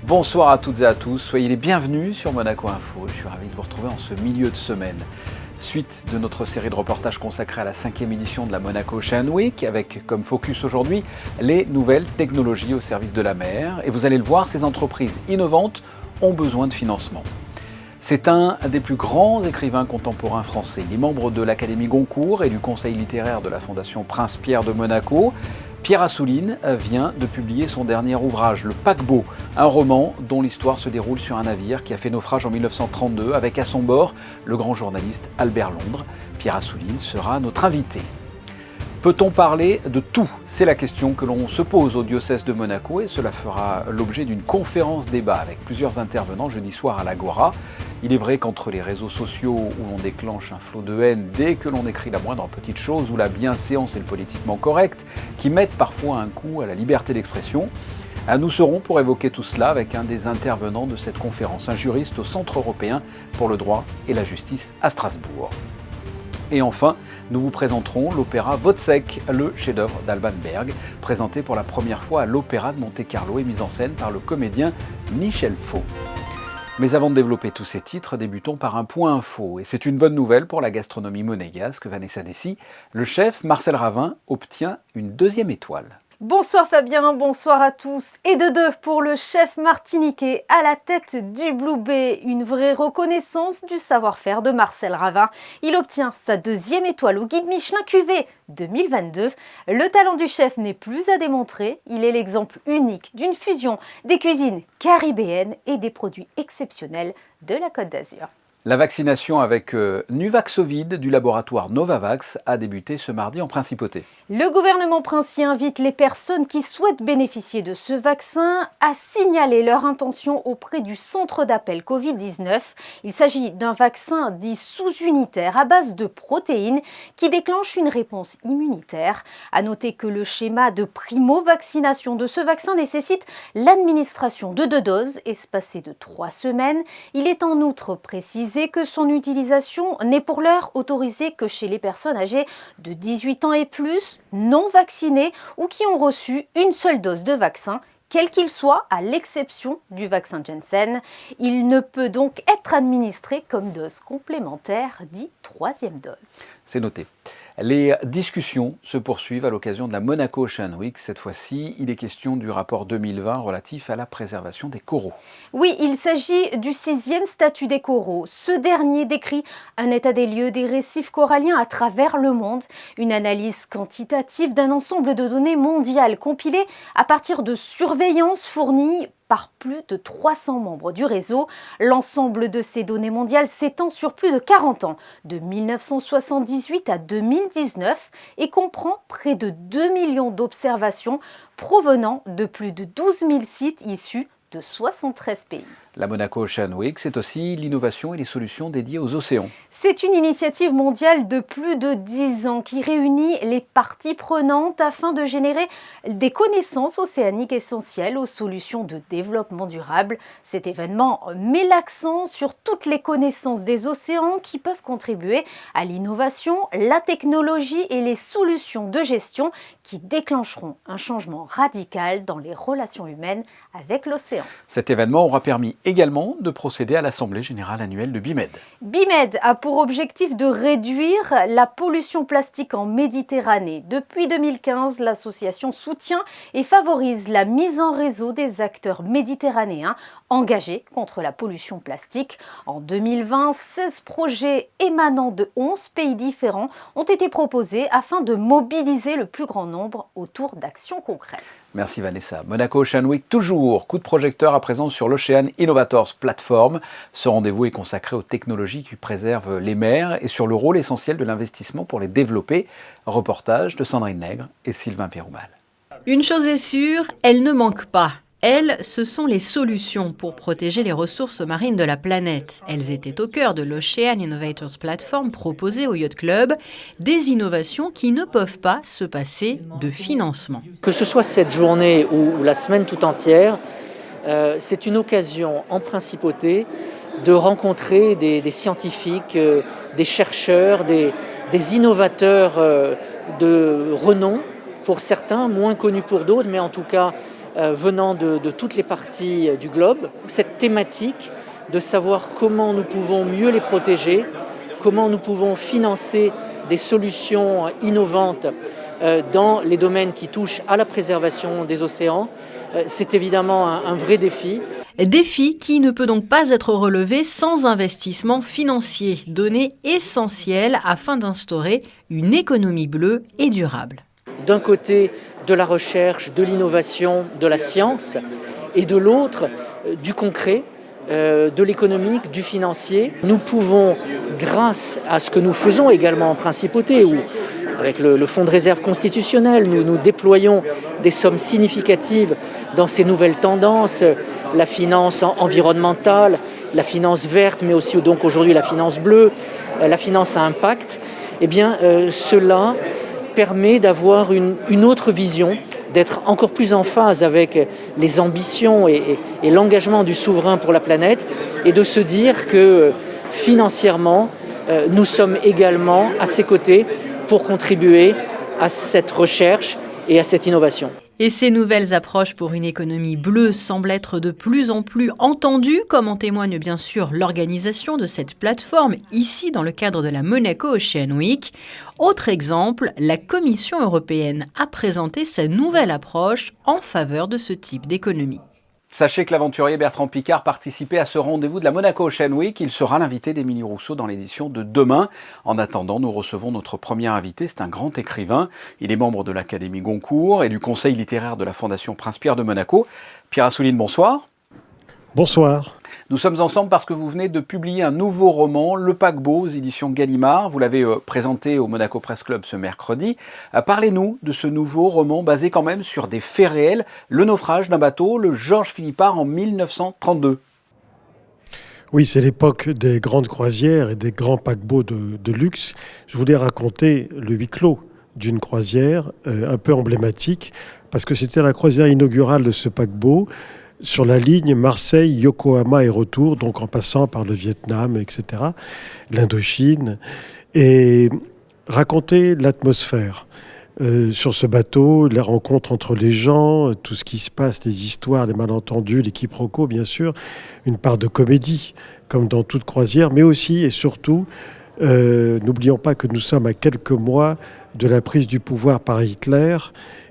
Bonsoir à toutes et à tous, soyez les bienvenus sur Monaco Info. Je suis ravi de vous retrouver en ce milieu de semaine. Suite de notre série de reportages consacrée à la 5e édition de la Monaco Ocean Week, avec comme focus aujourd'hui les nouvelles technologies au service de la mer. Et vous allez le voir, ces entreprises innovantes ont besoin de financement. C'est un des plus grands écrivains contemporains français. Il est membre de l'Académie Goncourt et du conseil littéraire de la Fondation Prince-Pierre de Monaco. Pierre Assouline vient de publier son dernier ouvrage, Le Paquebot, un roman dont l'histoire se déroule sur un navire qui a fait naufrage en 1932 avec à son bord le grand journaliste Albert Londres. Pierre Assouline sera notre invité. Peut-on parler de tout? C'est la question que l'on se pose au diocèse de Monaco et cela fera l'objet d'une conférence-débat avec plusieurs intervenants jeudi soir à l'Agora. Il est vrai qu'entre les réseaux sociaux où l'on déclenche un flot de haine dès que l'on écrit la moindre petite chose, ou la bienséance et le politiquement correct, qui mettent parfois un coup à la liberté d'expression, nous serons pour évoquer tout cela avec un des intervenants de cette conférence, un juriste au Centre européen pour le droit et la justice à Strasbourg. Et enfin, nous vous présenterons l'opéra Wozzeck, le chef-d'œuvre d'Alban Berg, présenté pour la première fois à l'Opéra de Monte-Carlo et mis en scène par le comédien Michel Faux. Mais avant de développer tous ces titres, débutons par un point info. Et c'est une bonne nouvelle pour la gastronomie monégasque, Vanessa Dessy. Le chef Marcel Ravin obtient une 2e étoile. Bonsoir Fabien, bonsoir à tous. Et de deux pour le chef martiniquais à la tête du Blue Bay. Une vraie reconnaissance du savoir-faire de Marcel Ravin. Il obtient sa 2e étoile au guide Michelin Cuvée 2022. Le talent du chef n'est plus à démontrer. Il est l'exemple unique d'une fusion des cuisines caribéennes et des produits exceptionnels de la Côte d'Azur. La vaccination avec Nuvaxovid du laboratoire Novavax a débuté ce mardi en principauté. Le gouvernement princier invite les personnes qui souhaitent bénéficier de ce vaccin à signaler leur intention auprès du centre d'appel Covid-19. Il s'agit d'un vaccin dit sous-unitaire à base de protéines qui déclenche une réponse immunitaire. À noter que le schéma de primo-vaccination de ce vaccin nécessite l'administration de 2 doses espacées de 3 semaines. Il est en outre précisé que son utilisation n'est pour l'heure autorisée que chez les personnes âgées de 18 ans et plus, non vaccinées ou qui ont reçu une seule dose de vaccin, quel qu'il soit, à l'exception du vaccin Janssen. Il ne peut donc être administré comme dose complémentaire, dit 3e dose. C'est noté. Les discussions se poursuivent à l'occasion de la Monaco Ocean Week. Cette fois-ci, il est question du rapport 2020 relatif à la préservation des coraux. Oui, il s'agit du 6e statut des coraux. Ce dernier décrit un état des lieux des récifs coralliens à travers le monde, une analyse quantitative d'un ensemble de données mondiales compilées à partir de surveillances fournies par plus de 300 membres du réseau. L'ensemble de ces données mondiales s'étend sur plus de 40 ans, de 1978 à 2019, et comprend près de 2 millions d'observations provenant de plus de 12 000 sites issus de 73 pays. La Monaco Ocean Week, c'est aussi l'innovation et les solutions dédiées aux océans. C'est une initiative mondiale de plus de 10 ans qui réunit les parties prenantes afin de générer des connaissances océaniques essentielles aux solutions de développement durable. Cet événement met l'accent sur toutes les connaissances des océans qui peuvent contribuer à l'innovation, la technologie et les solutions de gestion qui déclencheront un changement radical dans les relations humaines avec l'océan. Cet événement aura permis également de procéder à l'Assemblée générale annuelle de BIMED. BIMED a pour objectif de réduire la pollution plastique en Méditerranée. Depuis 2015, l'association soutient et favorise la mise en réseau des acteurs méditerranéens engagés contre la pollution plastique. En 2020, 16 projets émanant de 11 pays différents ont été proposés afin de mobiliser le plus grand nombre autour d'actions concrètes. Merci Vanessa. Monaco Ocean Week toujours. Coup de projecteur à présent sur l'Ocean Innovators Platform. Ce rendez-vous est consacré aux technologies qui préservent les mers et sur le rôle essentiel de l'investissement pour les développer. Reportage de Sandrine Nègre et Sylvain Péroumal. Une chose est sûre, elle ne manque pas. Elles, ce sont les solutions pour protéger les ressources marines de la planète. Elles étaient au cœur de l'Ocean Innovators Platform proposée au Yacht Club, des innovations qui ne peuvent pas se passer de financement. Que ce soit cette journée ou la semaine tout entière, c'est une occasion en principauté de rencontrer des scientifiques, des chercheurs, des innovateurs de renom, pour certains, moins connus pour d'autres, mais en tout cas venant de toutes les parties du globe. Cette thématique de savoir comment nous pouvons mieux les protéger, comment nous pouvons financer des solutions innovantes dans les domaines qui touchent à la préservation des océans, c'est évidemment un vrai défi. Défi qui ne peut donc pas être relevé sans investissement financier, donnée essentielle afin d'instaurer une économie bleue et durable. D'un côté, de la recherche, de l'innovation, de la science, et de l'autre, du concret, de l'économique, du financier. Nous pouvons, grâce à ce que nous faisons également en principauté, où avec le fonds de réserve constitutionnel, nous déployons des sommes significatives dans ces nouvelles tendances, la finance environnementale, la finance verte, mais aussi donc aujourd'hui la finance bleue, la finance à impact. Eh bien, cela permet d'avoir une autre vision, d'être encore plus en phase avec les ambitions et l'engagement du souverain pour la planète, et de se dire que financièrement, nous sommes également à ses côtés pour contribuer à cette recherche et à cette innovation. Et ces nouvelles approches pour une économie bleue semblent être de plus en plus entendues, comme en témoigne bien sûr l'organisation de cette plateforme, ici dans le cadre de la Monaco Ocean Week. Autre exemple, la Commission européenne a présenté sa nouvelle approche en faveur de ce type d'économie. Sachez que l'aventurier Bertrand Piccard participait à ce rendez-vous de la Monaco Ocean Week. Il sera l'invité d'Émilie Rousseau dans l'édition de demain. En attendant, nous recevons notre premier invité. C'est un grand écrivain. Il est membre de l'Académie Goncourt et du conseil littéraire de la Fondation Prince-Pierre de Monaco. Pierre Assouline, bonsoir. Bonsoir. Nous sommes ensemble parce que vous venez de publier un nouveau roman, Le Paquebot, aux éditions Gallimard. Vous l'avez présenté au Monaco Press Club ce mercredi. Parlez-nous de ce nouveau roman basé quand même sur des faits réels. Le naufrage d'un bateau, le Georges Philippard en 1932. Oui, c'est l'époque des grandes croisières et des grands paquebots de luxe. Je voulais raconter le huis clos d'une croisière un peu emblématique parce que c'était la croisière inaugurale de ce paquebot sur la ligne Marseille, Yokohama et retour, donc en passant par le Vietnam, etc., l'Indochine, et raconter l'atmosphère sur ce bateau, les rencontres entre les gens, tout ce qui se passe, les histoires, les malentendus, les quiproquos, bien sûr, une part de comédie, comme dans toute croisière, mais aussi et surtout, n'oublions pas que nous sommes à quelques mois de la prise du pouvoir par Hitler,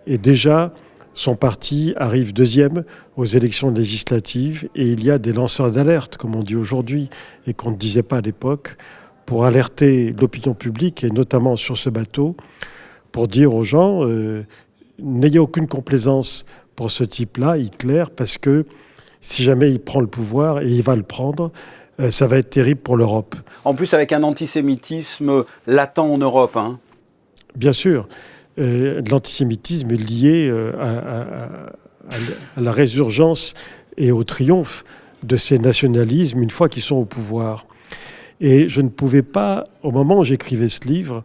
et déjà, son parti arrive deuxième aux élections législatives et il y a des lanceurs d'alerte, comme on dit aujourd'hui et qu'on ne disait pas à l'époque, pour alerter l'opinion publique et notamment sur ce bateau, pour dire aux gens n'ayez aucune complaisance pour ce type-là, Hitler, parce que si jamais il prend le pouvoir, et il va le prendre, ça va être terrible pour l'Europe. En plus avec un antisémitisme latent en Europe. Hein. Bien sûr. De l'antisémitisme est lié à la résurgence et au triomphe de ces nationalismes une fois qu'ils sont au pouvoir. Et je ne pouvais pas, au moment où j'écrivais ce livre,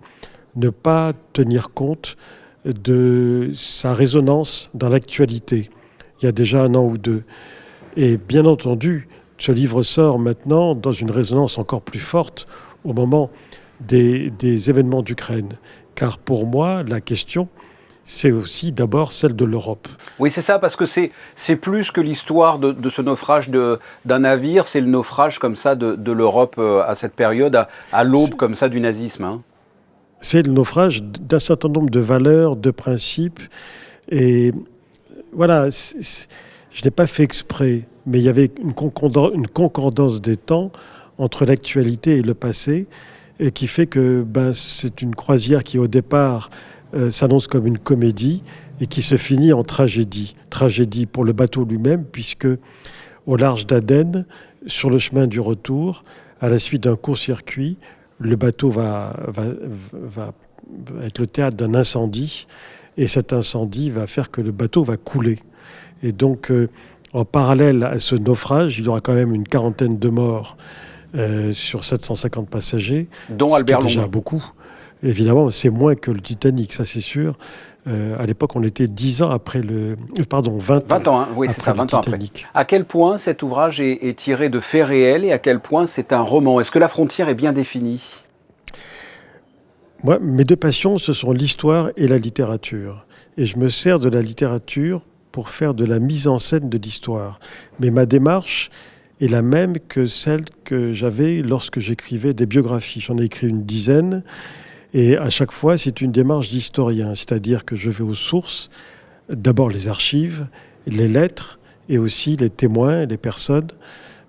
ne pas tenir compte de sa résonance dans l'actualité, il y a déjà un an ou deux. Et bien entendu, ce livre sort maintenant dans une résonance encore plus forte au moment des événements d'Ukraine. Car pour moi, la question, c'est aussi d'abord celle de l'Europe. Oui, c'est ça, parce que c'est plus que l'histoire de ce naufrage d'un navire, c'est le naufrage comme ça de l'Europe à cette période, à l'aube comme ça du nazisme. Hein. C'est le naufrage d'un certain nombre de valeurs, de principes. Et voilà, je n'ai pas fait exprès, mais il y avait une concordance des temps entre l'actualité et le passé, et qui fait que c'est une croisière qui, au départ, s'annonce comme une comédie et qui se finit en tragédie. Tragédie pour le bateau lui-même, puisque au large d'Aden, sur le chemin du retour, à la suite d'un court-circuit, le bateau va être le théâtre d'un incendie, et cet incendie va faire que le bateau va couler. Et donc, en parallèle à ce naufrage, il y aura quand même une quarantaine de morts sur 750 passagers. Dont Albert Long. C'est déjà beaucoup. Évidemment, c'est moins que le Titanic, ça c'est sûr. À l'époque, on était 10 ans après le... Pardon, 20 ans. Hein, oui, c'est ça, 20 ans après. À quel point cet ouvrage est tiré de faits réels et à quel point c'est un roman? Est-ce que la frontière est bien définie? Moi, mes deux passions, ce sont l'histoire et la littérature. Et je me sers de la littérature pour faire de la mise en scène de l'histoire. Mais ma démarche est la même que celle que j'avais lorsque j'écrivais des biographies. J'en ai écrit une dizaine, et à chaque fois, c'est une démarche d'historien, c'est-à-dire que je vais aux sources, d'abord les archives, les lettres, et aussi les témoins, les personnes.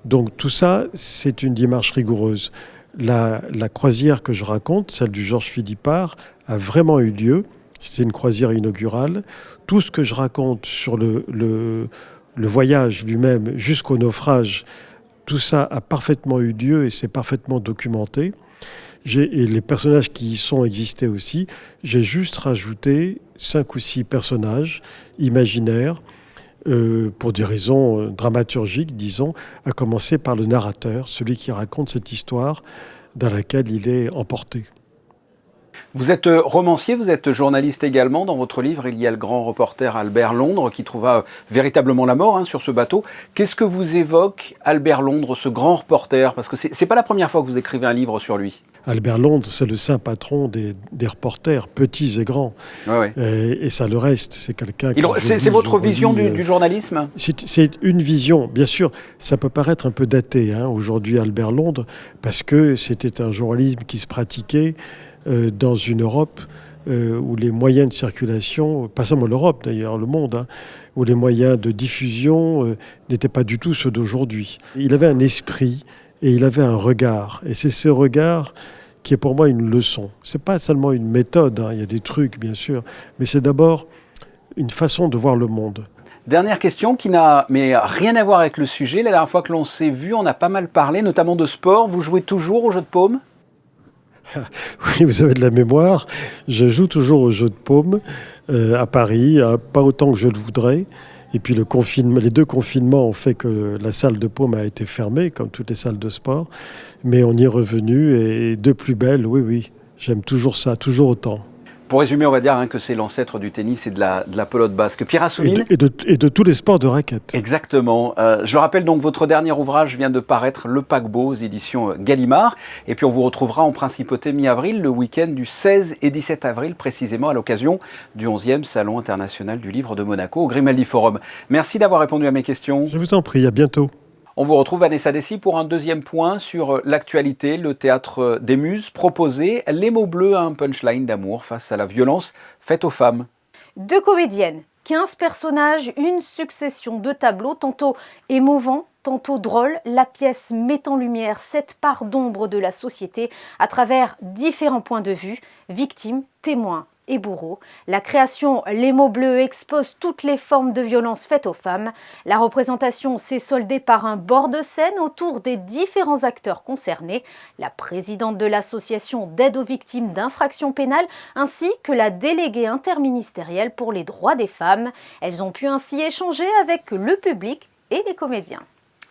Donc tout ça, c'est une démarche rigoureuse. La croisière que je raconte, celle du Georges Philippard, a vraiment eu lieu. C'était une croisière inaugurale. Tout ce que je raconte sur le voyage lui-même jusqu'au naufrage, tout ça a parfaitement eu lieu et c'est parfaitement documenté. Et les personnages qui y sont existaient aussi. J'ai juste rajouté 5 ou 6 personnages imaginaires pour des raisons dramaturgiques, disons, à commencer par le narrateur, celui qui raconte cette histoire dans laquelle il est emporté. Vous êtes romancier, vous êtes journaliste également. Dans votre livre, il y a le grand reporter Albert Londres qui trouva véritablement la mort sur ce bateau. Qu'est-ce que vous évoque Albert Londres, ce grand reporter? Parce que c'est pas la première fois que vous écrivez un livre sur lui. Albert Londres, c'est le saint patron des reporters, petits et grands. Ouais. Et ça le reste. C'est quelqu'un. C'est votre vision du journalisme? C'est une vision. Bien sûr, ça peut paraître un peu daté aujourd'hui, Albert Londres, parce que c'était un journalisme qui se pratiquait dans une Europe où les moyens de circulation, pas seulement l'Europe d'ailleurs, le monde, où les moyens de diffusion n'étaient pas du tout ceux d'aujourd'hui. Il avait un esprit et il avait un regard. Et c'est ce regard qui est pour moi une leçon. C'est pas seulement une méthode, il y a des trucs bien sûr, mais c'est d'abord une façon de voir le monde. Dernière question qui n'a rien à voir avec le sujet. La dernière fois que l'on s'est vu, on a pas mal parlé, notamment de sport. Vous jouez toujours au jeu de paume? Oui, vous avez de la mémoire. Je joue toujours au jeu de paume à Paris, pas autant que je le voudrais. Et puis les 2 confinements ont fait que la salle de paume a été fermée, comme toutes les salles de sport. Mais on y est revenu et de plus belle, oui. J'aime toujours ça, toujours autant. Pour résumer, on va dire que c'est l'ancêtre du tennis et de la pelote basque. Pierre Assouline et de tous les sports de raquettes. Exactement. Je le rappelle donc, votre dernier ouvrage vient de paraître, Le Paquebot, aux éditions Gallimard. Et puis on vous retrouvera en principauté mi-avril, le week-end du 16 et 17 avril, précisément à l'occasion du 11e Salon international du livre de Monaco, au Grimaldi Forum. Merci d'avoir répondu à mes questions. Je vous en prie, à bientôt. On vous retrouve, Vanessa Dessy, pour un deuxième point sur l'actualité. Le théâtre des Muses proposait Les mots bleus, un punchline d'amour face à la violence faite aux femmes. 2 comédiennes, 15 personnages, une succession de tableaux, tantôt émouvants, tantôt drôles. La pièce met en lumière cette part d'ombre de la société à travers différents points de vue, victimes, témoins et bourreaux. La création Les mots bleus expose toutes les formes de violence faites aux femmes. La représentation s'est soldée par un bord de scène autour des différents acteurs concernés, la présidente de l'association d'aide aux victimes d'infractions pénales ainsi que la déléguée interministérielle pour les droits des femmes. Elles ont pu ainsi échanger avec le public et les comédiens.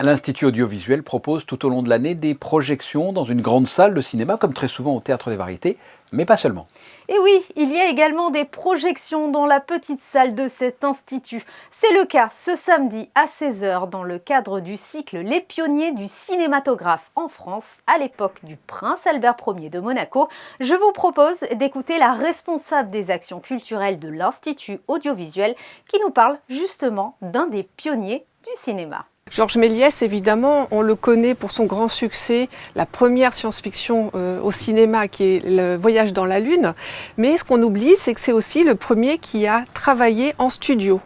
L'Institut audiovisuel propose tout au long de l'année des projections dans une grande salle de cinéma, comme très souvent au Théâtre des Variétés, mais pas seulement. Et oui, il y a également des projections dans la petite salle de cet institut. C'est le cas ce samedi à 16h dans le cadre du cycle Les pionniers du cinématographe en France à l'époque du prince Albert Ier de Monaco. Je vous propose d'écouter la responsable des actions culturelles de l'Institut audiovisuel qui nous parle justement d'un des pionniers du cinéma. Georges Méliès, évidemment, on le connaît pour son grand succès, la première science-fiction au cinéma qui est Le Voyage dans la Lune. Mais ce qu'on oublie, c'est que c'est aussi le premier qui a travaillé en studio.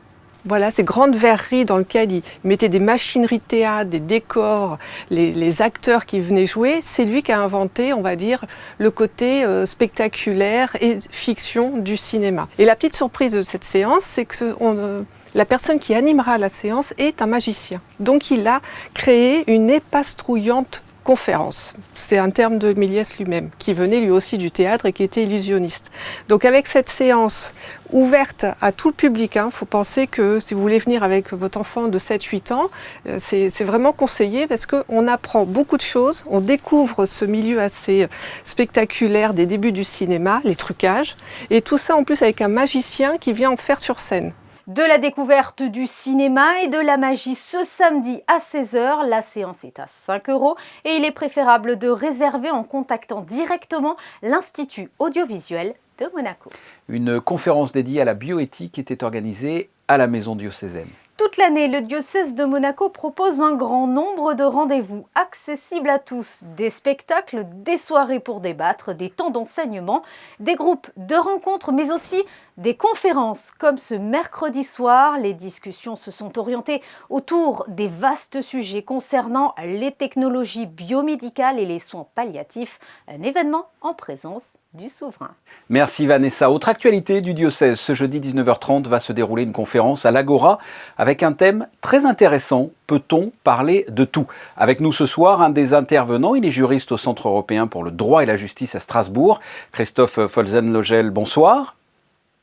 Voilà, ces grandes verreries dans lesquelles il mettait des machineries de théâtre, des décors, les acteurs qui venaient jouer. C'est lui qui a inventé, on va dire, le côté spectaculaire et fiction du cinéma. Et la petite surprise de cette séance, c'est que la personne qui animera la séance est un magicien. Donc il a créé une épastrouillante conférence. C'est un terme de Méliès lui-même, qui venait lui aussi du théâtre et qui était illusionniste. Donc avec cette séance ouverte à tout le public, faut penser que si vous voulez venir avec votre enfant de 7-8 ans, c'est vraiment conseillé parce qu'on apprend beaucoup de choses, on découvre ce milieu assez spectaculaire des débuts du cinéma, les trucages, et tout ça en plus avec un magicien qui vient en faire sur scène. De la découverte du cinéma et de la magie ce samedi à 16h, la séance est à 5 € et il est préférable de réserver en contactant directement l'Institut audiovisuel de Monaco. Une conférence dédiée à la bioéthique était organisée à la maison diocésaine. Toute l'année, le diocèse de Monaco propose un grand nombre de rendez-vous accessibles à tous. Des spectacles, des soirées pour débattre, des temps d'enseignement, des groupes de rencontres, mais aussi des conférences. Comme ce mercredi soir, les discussions se sont orientées autour des vastes sujets concernant les technologies biomédicales et les soins palliatifs. Un événement en présence du souverain. Merci Vanessa. Autre actualité du diocèse, ce jeudi 19h30 va se dérouler une conférence à l'Agora avec un thème très intéressant. Peut-on parler de tout? Avec nous ce soir, un des intervenants, il est juriste au Centre européen pour le droit et la justice à Strasbourg. Christophe Folzen-Logel, bonsoir.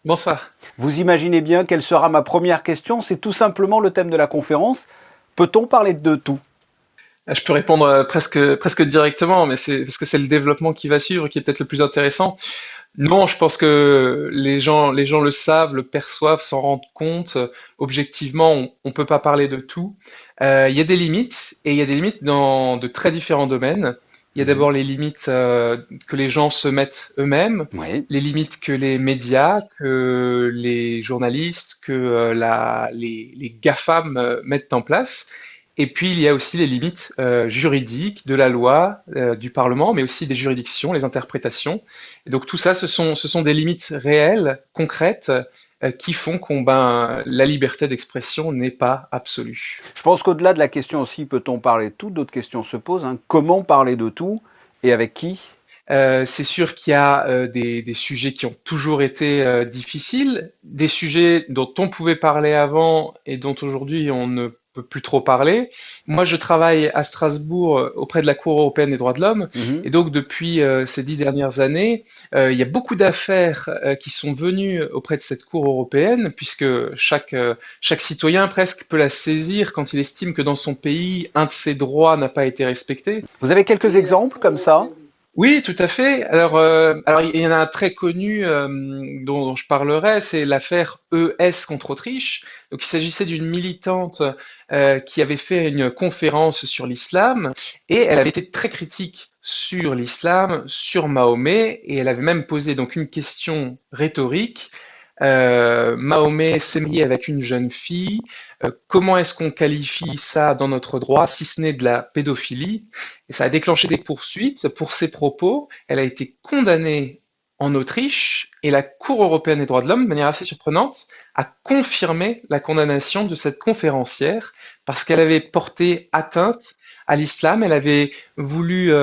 Bonsoir. Vous imaginez bien quelle sera ma première question? C'est tout simplement le thème de la conférence. Peut-on parler de tout? Je peux répondre presque directement, mais c'est parce que c'est le développement qui va suivre qui est peut-être le plus intéressant. Non, je pense que les gens le savent, le perçoivent, s'en rendent compte. Objectivement, on peut pas parler de tout. Il y a des limites, et il y a des limites dans de très différents domaines. Il y a d'abord les limites que les gens se mettent eux-mêmes, Oui. les limites que les médias, que les journalistes, que les GAFAM mettent en place. Et puis, il y a aussi les limites juridiques de la loi, du Parlement, mais aussi des juridictions, les interprétations. Et donc, tout ça, ce sont des limites réelles, concrètes, qui font que la liberté d'expression n'est pas absolue. Je pense qu'au-delà de la question aussi, peut-on parler de tout, d'autres questions se posent. Comment parler de tout et avec qui? C'est sûr qu'il y a des sujets qui ont toujours été difficiles, des sujets dont on pouvait parler avant et dont aujourd'hui on ne peut plus trop parler. Moi, je travaille à Strasbourg auprès de la Cour européenne des droits de l'homme, et donc depuis ces 10 dernières années, il y a beaucoup d'affaires qui sont venues auprès de cette Cour européenne, puisque chaque citoyen presque peut la saisir quand il estime que dans son pays, un de ses droits n'a pas été respecté. Vous avez quelques exemples comme ça? Oui, tout à fait. Alors, il y en a un très connu dont je parlerai, c'est l'affaire ES contre Autriche. Donc, il s'agissait d'une militante qui avait fait une conférence sur l'islam et elle avait été très critique sur l'islam, sur Mahomet, et elle avait même posé donc une question rhétorique. Mahomet s'est marié avec une jeune fille. Comment est-ce qu'on qualifie ça dans notre droit, si ce n'est de la pédophilie? Et ça a déclenché des poursuites pour ses propos. Elle a été condamnée en Autriche et la Cour européenne des droits de l'homme, de manière assez surprenante, a confirmé la condamnation de cette conférencière parce qu'elle avait porté atteinte à l'islam, elle avait voulu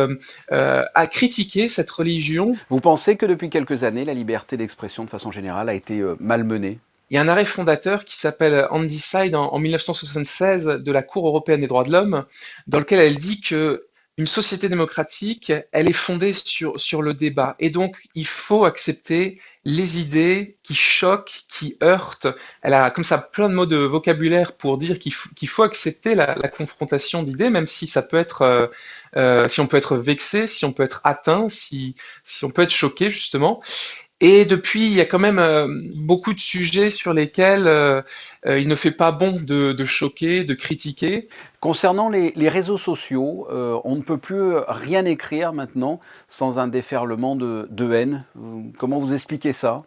critiquer cette religion. Vous pensez que depuis quelques années, la liberté d'expression de façon générale a été malmenée? Il y a un arrêt fondateur qui s'appelle Handicide en 1976 de la Cour européenne des droits de l'homme, dans lequel elle dit que une société démocratique, elle est fondée sur le débat. Et donc, il faut accepter les idées qui choquent, qui heurtent. Elle a comme ça plein de mots de vocabulaire pour dire qu'il faut accepter la confrontation d'idées, même si ça peut être, si on peut être vexé, si on peut être atteint, si on peut être choqué, justement. Et depuis, il y a quand même beaucoup de sujets sur lesquels il ne fait pas bon de choquer, de critiquer. Concernant les réseaux sociaux, on ne peut plus rien écrire maintenant sans un déferlement de haine. Comment vous expliquez ça?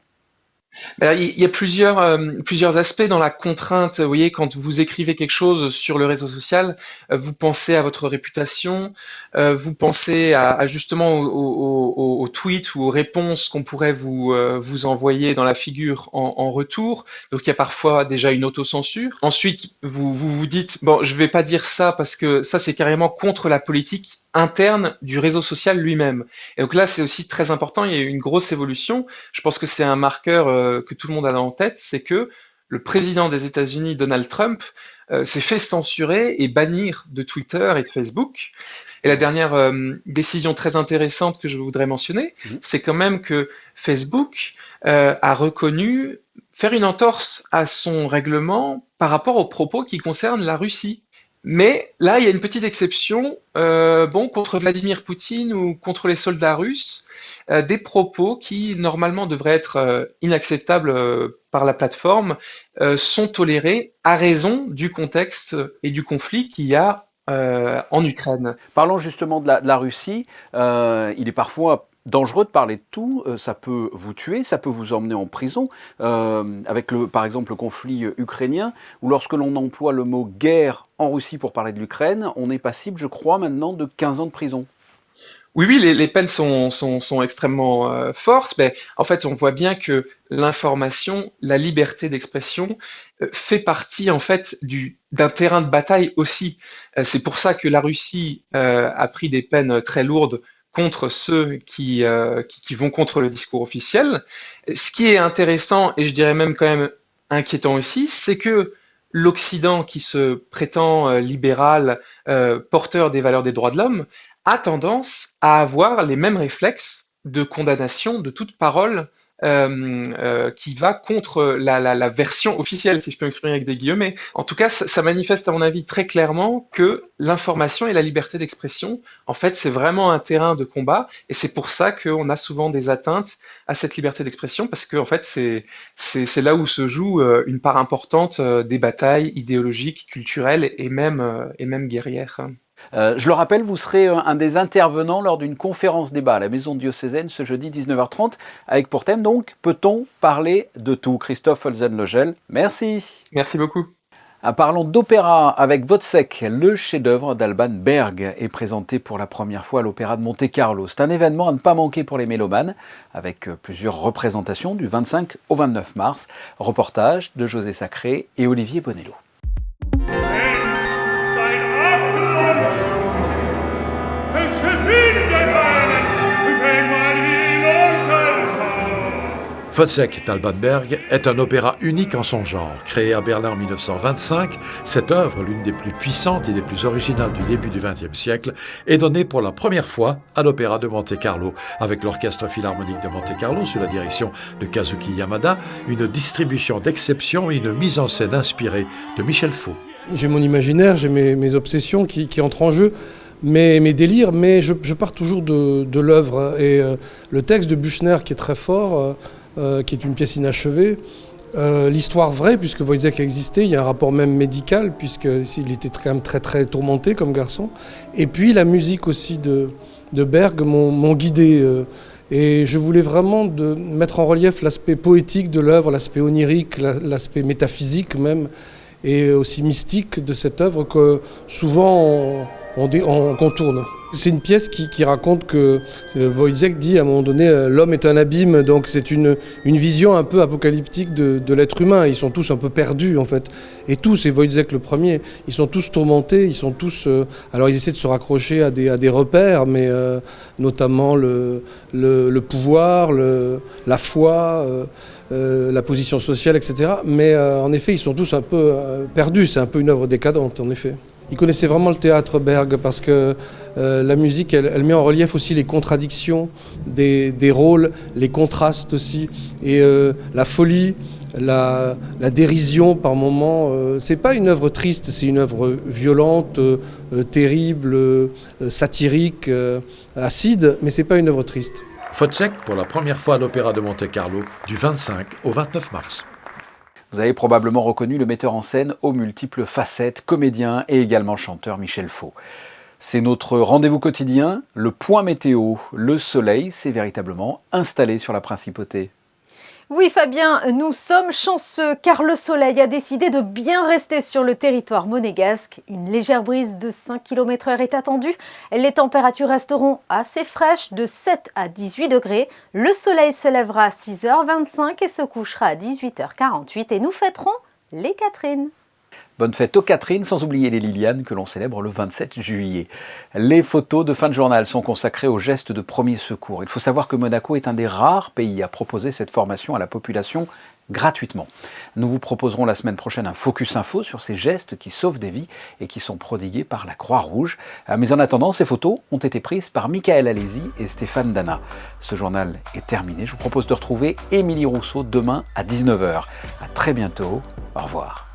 Il y a plusieurs aspects dans la contrainte. Vous voyez, quand vous écrivez quelque chose sur le réseau social, vous pensez à votre réputation, vous pensez à justement aux tweets ou aux réponses qu'on pourrait vous envoyer dans la figure en retour. Donc il y a parfois déjà une autocensure. Ensuite, vous dites, bon, je vais pas dire ça parce que ça c'est carrément contre la politique interne du réseau social lui-même. Et donc là, c'est aussi très important, il y a eu une grosse évolution. Je pense que c'est un marqueur que tout le monde a en tête, c'est que le président des États-Unis, Donald Trump, s'est fait censurer et bannir de Twitter et de Facebook. Et la dernière décision très intéressante que je voudrais mentionner, c'est quand même que Facebook a reconnu faire une entorse à son règlement par rapport aux propos qui concernent la Russie. Mais là, il y a une petite exception, contre Vladimir Poutine ou contre les soldats russes, des propos qui normalement devraient être inacceptables par la plateforme sont tolérés à raison du contexte et du conflit qu'il y a en Ukraine. Parlons justement de la Russie. Il est parfois dangereux de parler de tout, ça peut vous tuer, ça peut vous emmener en prison, avec par exemple le conflit ukrainien, où lorsque l'on emploie le mot guerre en Russie pour parler de l'Ukraine, on est passible, je crois, maintenant de 15 ans de prison. Oui, les peines sont extrêmement fortes, mais en fait, on voit bien que l'information, la liberté d'expression fait partie en fait d'un terrain de bataille aussi. C'est pour ça que la Russie a pris des peines très lourdes contre ceux qui vont contre le discours officiel. Ce qui est intéressant, et je dirais même quand même inquiétant aussi, c'est que l'Occident, qui se prétend libéral, porteur des valeurs des droits de l'homme, a tendance à avoir les mêmes réflexes de condamnation de toute parole qui va contre la version officielle, si je peux m'exprimer avec des guillemets. En tout cas, ça manifeste à mon avis très clairement que l'information et la liberté d'expression, en fait, c'est vraiment un terrain de combat, et c'est pour ça qu'on a souvent des atteintes à cette liberté d'expression, parce que en fait, c'est là où se joue une part importante des batailles idéologiques, culturelles et même guerrières. Je le rappelle, vous serez un des intervenants lors d'une conférence débat à la Maison diocésaine ce jeudi 19h30, avec pour thème donc « Peut-on parler de tout ?» Christophe Holzen-Legel, merci. Merci beaucoup. Parlons d'opéra avec Wozzeck, le chef-d'œuvre d'Alban Berg est présenté pour la première fois à l'Opéra de Monte-Carlo. C'est un événement à ne pas manquer pour les mélomanes, avec plusieurs représentations du 25 au 29 mars. Reportage de José Sacré et Olivier Bonello. Wozzeck d'Alban Berg est un opéra unique en son genre. Créé à Berlin en 1925, cette œuvre, l'une des plus puissantes et des plus originales du début du XXe siècle, est donnée pour la première fois à l'Opéra de Monte-Carlo, avec l'Orchestre Philharmonique de Monte-Carlo sous la direction de Kazuki Yamada, une distribution d'exception et une mise en scène inspirée de Michel Faux. J'ai mon imaginaire, j'ai mes obsessions qui entrent en jeu. Mes délires, mais je pars toujours de l'œuvre. Et le texte de Büchner qui est très fort, qui est une pièce inachevée, l'histoire vraie, puisque Wozzeck a existé, il y a un rapport même médical, puisqu'il était quand même très très tourmenté comme garçon. Et puis la musique aussi de Berg m'ont guidé. Et je voulais vraiment mettre en relief l'aspect poétique de l'œuvre, l'aspect onirique, l'aspect métaphysique même, et aussi mystique de cette œuvre que souvent on contourne. C'est une pièce qui raconte que Wozzeck dit à un moment donné l'homme est un abîme, donc c'est une vision un peu apocalyptique de l'être humain. Ils sont tous un peu perdus en fait, et tous, et Wozzeck le premier, ils sont tous tourmentés, ils sont tous. Alors ils essaient de se raccrocher à des repères, mais notamment le pouvoir, la foi. La position sociale, etc. Mais en effet, ils sont tous un peu perdus. C'est un peu une œuvre décadente, en effet. Ils connaissaient vraiment le théâtre Berg parce que la musique, elle met en relief aussi les contradictions des rôles, les contrastes aussi, et la folie, la dérision par moments. C'est pas une œuvre triste, c'est une œuvre violente, terrible, satirique, acide, mais c'est pas une œuvre triste. Wozzeck pour la première fois à l'Opéra de Monte-Carlo du 25 au 29 mars. Vous avez probablement reconnu le metteur en scène aux multiples facettes, comédien et également chanteur Michel Faux. C'est notre rendez-vous quotidien, le point météo. Le soleil s'est véritablement installé sur la principauté. Oui Fabien, nous sommes chanceux car le soleil a décidé de bien rester sur le territoire monégasque. Une légère brise de 5 km/h est attendue. Les températures resteront assez fraîches de 7 à 18 degrés. Le soleil se lèvera à 6h25 et se couchera à 18h48 et nous fêterons les Catherines. Bonne fête aux Catherines, sans oublier les Lilianes que l'on célèbre le 27 juillet. Les photos de fin de journal sont consacrées aux gestes de premier secours. Il faut savoir que Monaco est un des rares pays à proposer cette formation à la population gratuitement. Nous vous proposerons la semaine prochaine un Focus Info sur ces gestes qui sauvent des vies et qui sont prodigués par la Croix-Rouge. Mais en attendant, ces photos ont été prises par Michael Alési et Stéphane Dana. Ce journal est terminé. Je vous propose de retrouver Émilie Rousseau demain à 19h. À très bientôt. Au revoir.